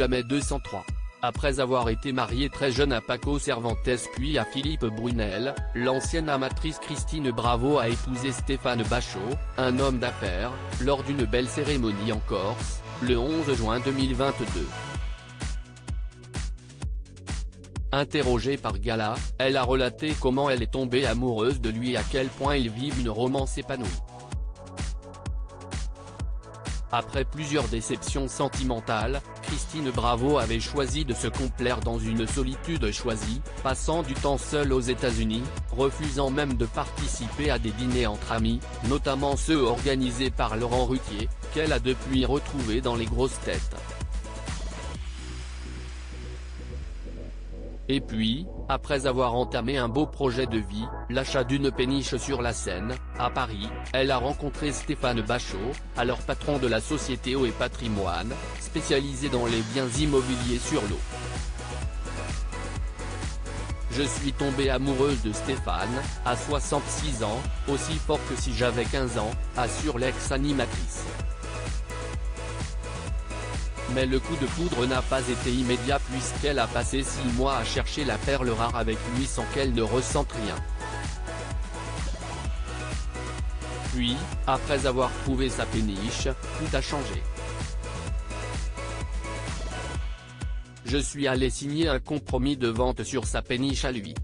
jamais 203. Après avoir été mariée très jeune à Paco Cervantes puis à Philippe Brunel, l'ancienne amatrice Christine Bravo a épousé Stéphane Bachot, un homme d'affaires, lors d'une belle cérémonie en Corse, le 11 juin 2022. Interrogée par Gala, elle a relaté comment elle est tombée amoureuse de lui et à quel point ils vivent une romance épanouie. Après plusieurs déceptions sentimentales, Christine Bravo avait choisi de se complaire dans une solitude choisie, passant du temps seule aux États-Unis, refusant même de participer à des dîners entre amis, notamment ceux organisés par Laurent Ruquier, qu'elle a depuis retrouvé dans les grosses têtes. Et puis, après avoir entamé un beau projet de vie, l'achat d'une péniche sur la Seine, à Paris, elle a rencontré Stéphane Bachot, alors patron de la société Eau et Patrimoine, spécialisée dans les biens immobiliers sur l'eau. Je suis tombée amoureuse de Stéphane, à 66 ans, aussi fort que si j'avais 15 ans, assure l'ex-animatrice. Mais le coup de foudre n'a pas été immédiat puisqu'elle a passé 6 mois à chercher la perle rare avec lui sans qu'elle ne ressente rien. Puis, après avoir trouvé sa péniche, tout a changé. Je suis allé signer un compromis de vente sur sa péniche à lui.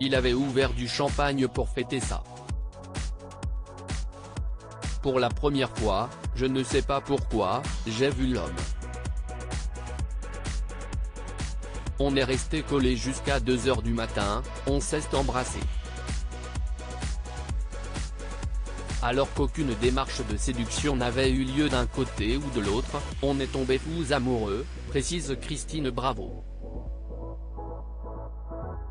Il avait ouvert du champagne pour fêter ça. Pour la première fois, je ne sais pas pourquoi, j'ai vu l'homme. On est resté collés jusqu'à 2 h du matin, on s'est embrassé. Alors qu'aucune démarche de séduction n'avait eu lieu d'un côté ou de l'autre, on est tombés fous amoureux, précise Christine Bravo.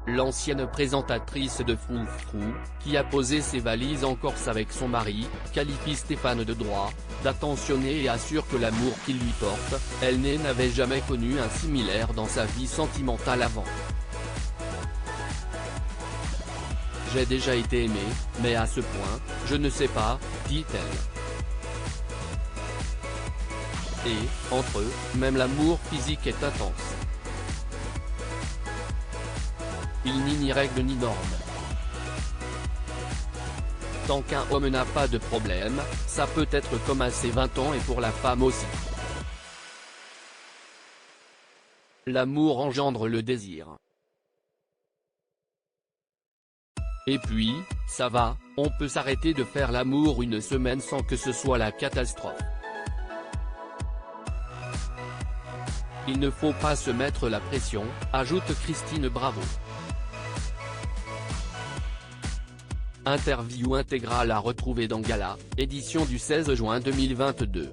L'ancienne présentatrice de Froufrou, qui a posé ses valises en Corse avec son mari, qualifie Stéphane de droit, d'attentionné et assure que l'amour qu'il lui porte, elle n'avait jamais connu un similaire dans sa vie sentimentale avant. J'ai déjà été aimée, mais à ce point, je ne sais pas, dit-elle. Et, entre eux, même l'amour physique est intense. Il n'y ni règle ni norme. Tant qu'un homme n'a pas de problème, ça peut être comme à ses 20 ans et pour la femme aussi. L'amour engendre le désir. Et puis, ça va, on peut s'arrêter de faire l'amour une semaine sans que ce soit la catastrophe. Il ne faut pas se mettre la pression, ajoute Christine Bravo. Interview intégrale à retrouver dans Gala, édition du 16 juin 2022.